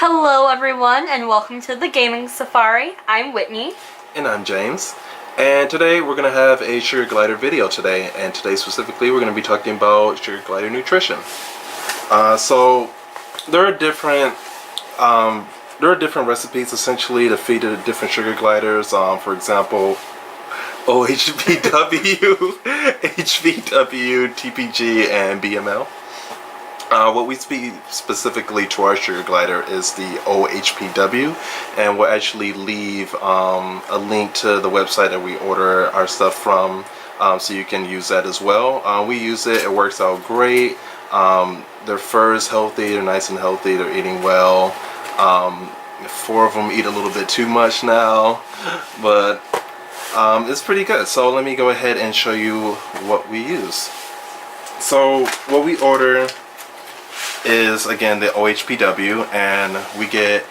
Hello everyone and welcome to the Gaming Safari. I'm Whitney. And I'm James. And today we're going to have a sugar glider video today. And today specifically we're going to be talking about sugar glider nutrition. So there are different recipes essentially to feed the different sugar gliders. For example, OHPW, HVW, TPG, and BML. What we speak specifically to our sugar glider is the OHPW, and we'll actually leave a link to the website that we order our stuff from, so you can use that as well. We use it, it works out great. Their fur is healthy, they're nice and healthy, they're eating well. 4 of them eat a little bit too much now, but it's pretty good. So let me go ahead and show you what we use. So what we order is again the OHPW, and we get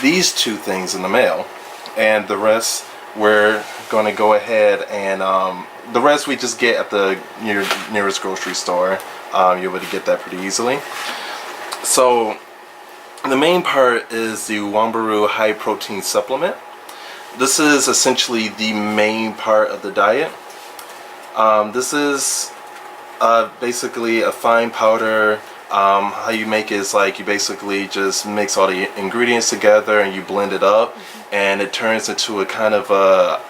these 2 things in the mail, and the rest we're going to go ahead and the rest we just get at the nearest grocery store. You'll be able to get that pretty easily. So the main part is the Wambaru high protein supplement. This is essentially the main part of the diet. This is basically a fine powder. How you make it is like you basically just mix all the ingredients together and you blend it up, and it turns into a kind of a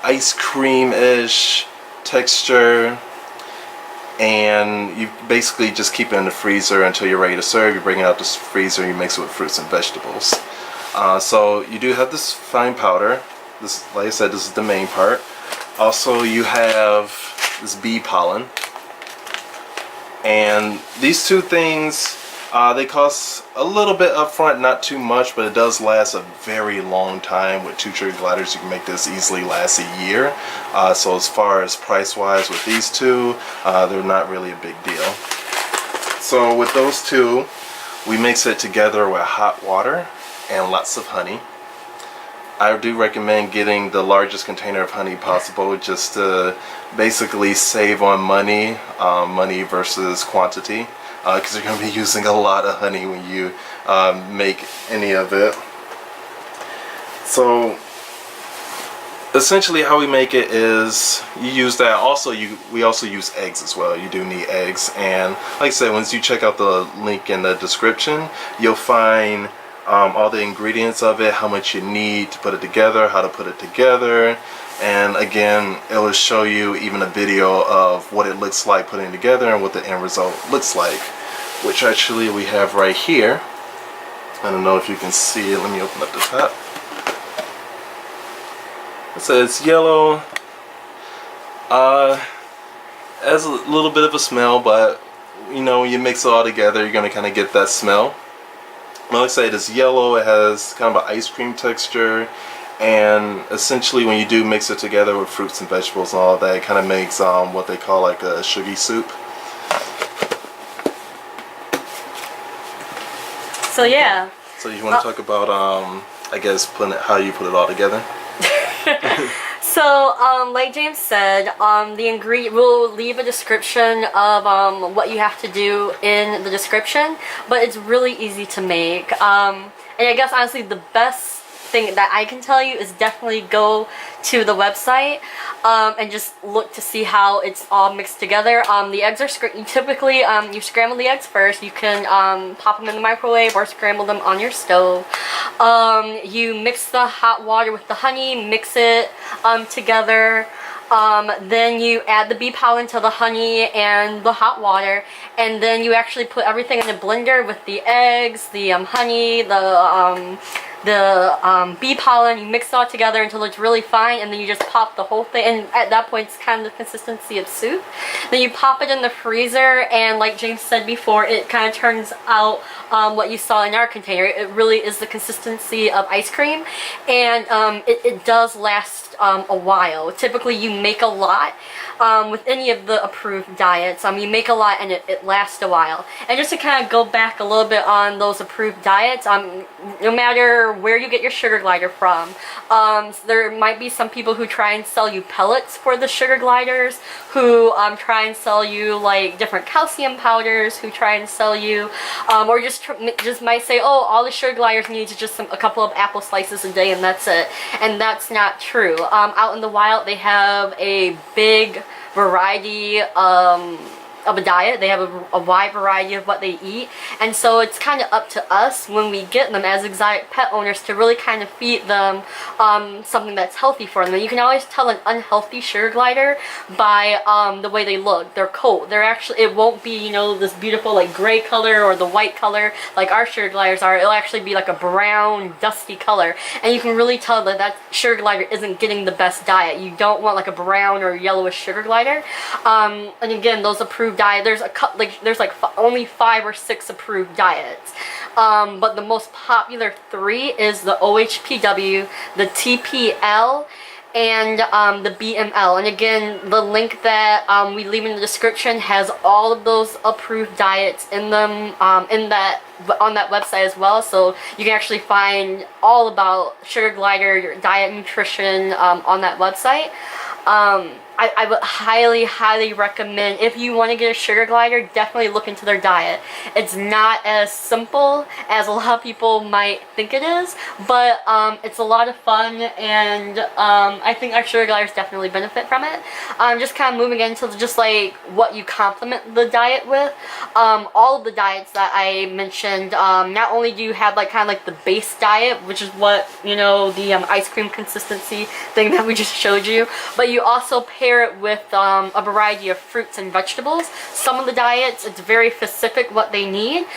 ice cream-ish texture, and you basically just keep it in the freezer until you're ready to serve. You bring it out the freezer and you mix it with fruits and vegetables. So you do have this fine powder. This, like I said, this is the main part. Also you have this bee pollen. And these 2 things, they cost a little bit up front, not too much, but it does last a very long time. With 2 sugar gliders, you can make this easily last a year. So as far as price-wise with these 2, they're not really a big deal. So with those 2, we mix it together with hot water and lots of honey. I do recommend getting the largest container of honey possible, just to basically save on money, money versus quantity, because you're going to be using a lot of honey when you make any of it. So essentially how we make it is you use that. Also we also use eggs as well. You do need eggs, and like I said, once you check out the link in the description, you'll find all the ingredients of it, how much you need to put it together, how to put it together, and again it will show you even a video of what it looks like putting it together and what the end result looks like, which actually we have right here. I don't know if you can see it. Let me open up the top. It says yellow. Has a little bit of a smell, but you know, when you mix it all together, you're going to kind of get that smell. Like I say, it is yellow. It has kind of an ice cream texture, and essentially when you do mix it together with fruits and vegetables and all of that, it kind of makes what they call like a sugary soup. So yeah. So you want to talk about I guess how you put it all together? So like James said, we'll leave a description of what you have to do in the description, but it's really easy to make. And I guess honestly the best thing that I can tell you is definitely go to the website and just look to see how it's all mixed together. The eggs are typically you scramble the eggs first. You can pop them in the microwave or scramble them on your stove. You mix the hot water with the honey, mix it together. Then you add the bee pollen to the honey and the hot water, and then you actually put everything in a blender with the eggs, the honey, the bee pollen. You mix it all together until it's really fine, and then you just pop the whole thing, and at that point it's kind of the consistency of soup. Then you pop it in the freezer, and like James said before, it kind of turns out what you saw in our container. It really is the consistency of ice cream, and it does last a while. Typically you make a lot with any of the approved diets. You make a lot and it lasts a while. And just to kind of go back a little bit on those approved diets, no matter where you get your sugar glider from. There might be some people who try and sell you pellets for the sugar gliders, who try and sell you like different calcium powders, who try and sell you, or just might say, oh, all the sugar gliders need is just a couple of apple slices a day and that's it. And that's not true. Out in the wild, they have a big variety of a diet. They have a wide variety of what they eat, and so it's kind of up to us when we get them as exotic pet owners to really kind of feed them something that's healthy for them. And you can always tell an unhealthy sugar glider by the way they look, their coat. They're actually, it won't be, you know, this beautiful like gray color or the white color like our sugar gliders are. It'll actually be like a brown dusty color, and you can really tell that that sugar glider isn't getting the best diet. You don't want like a brown or yellowish sugar glider. And again, those approved diet, there's only 5 or 6 approved diets, but the most popular 3 is the OHPW, the TPL, and the BML. And again, the link that we leave in the description has all of those approved diets in them, on that website as well, so you can actually find all about sugar glider diet, nutrition on that website. I would highly recommend, if you want to get a sugar glider, definitely look into their diet. It's not as simple as a lot of people might think it is, but it's a lot of fun, and I think our sugar gliders definitely benefit from it. Just kind of moving into just like what you complement the diet with. All of the diets that I mentioned, not only do you have like kind of like the base diet, which is what, you know, the ice cream consistency thing that we just showed you, but you also pair it with a variety of fruits and vegetables. Some of the diets, it's very specific what they need.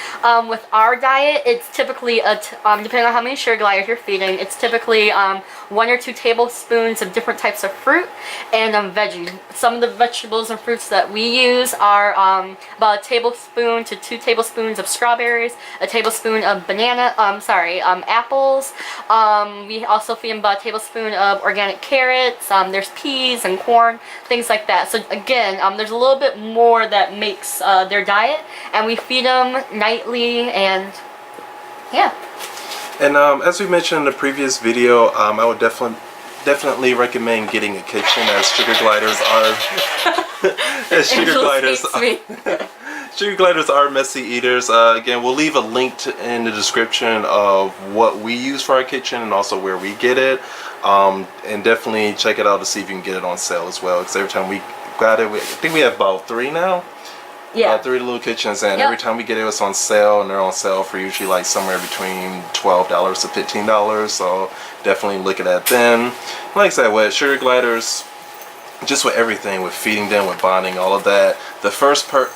With our diet, it's typically depending on how many sugar gliders you're feeding, it's typically 1 or 2 tablespoons of different types of fruit and veggies. Some of the vegetables and fruits that we use are about a tablespoon to 2 tablespoons of strawberries, a tablespoon of apples. We also feed them about a tablespoon of organic carrots. There's peas and corn, things like that. So again, there's a little bit more that makes their diet, and we feed them nightly, and yeah. And as we mentioned in the previous video, I would definitely recommend getting a kitchen, as sugar gliders are sugar gliders are messy eaters. Again, we'll leave a link in the description of what we use for our kitchen and also where we get it. And definitely check it out to see if you can get it on sale as well, because every time we got it, I think we have about 3 now. Yeah. 3 little kitchens, and yep. Every time we get it, it's on sale, and they're on sale for usually like somewhere between $12 to $15. So definitely look at that then. Like I said, with sugar gliders, just with everything, with feeding them, with bonding, all of that, the first part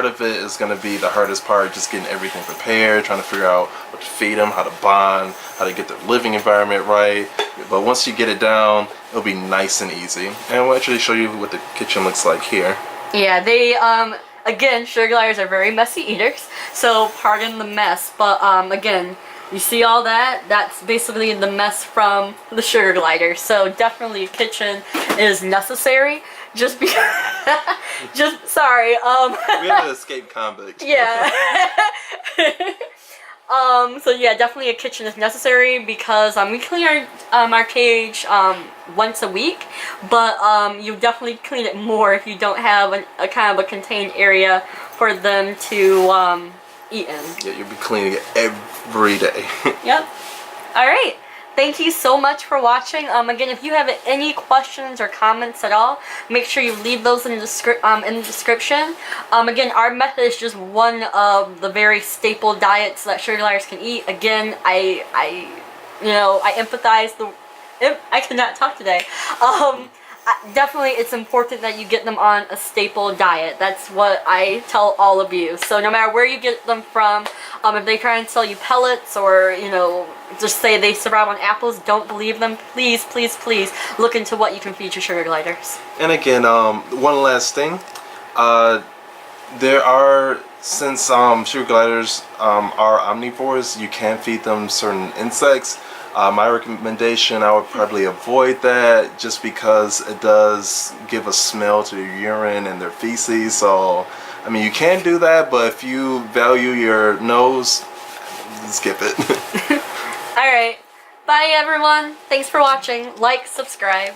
of it is going to be the hardest part, just getting everything prepared, trying to figure out what to feed them, how to bond, how to get their living environment right. But once you get it down, it'll be nice and easy. And we'll actually show you what the kitchen looks like here. Yeah, they, again, sugar gliders are very messy eaters, so pardon the mess, but, again, you see all that? That's basically the mess from the sugar glider, so definitely a kitchen is necessary, just because, sorry, We have to escape convict. Yeah. So yeah, definitely a kitchen is necessary, because we clean our cage once a week, but you definitely clean it more if you don't have a kind of a contained area for them to eat in. Yeah, you'll be cleaning it every day. Yep. Alright. Thank you so much for watching. Again, if you have any questions or comments at all, make sure you leave those in the description. Again, our method is just one of the very staple diets that sugar gliders can eat. Again, I empathize I cannot talk today. Definitely, it's important that you get them on a staple diet. That's what I tell all of you. So no matter where you get them from, if they try and sell you pellets, or, you know, just say they survive on apples, don't believe them. Please, please, please look into what you can feed your sugar gliders. And again, one last thing. There are, since sugar gliders are omnivores, you can feed them certain insects. My recommendation, I would probably avoid that, just because it does give a smell to their urine and their feces. So, I mean, you can do that, but if you value your nose, skip it. Alright. Bye everyone. Thanks for watching. Like, subscribe.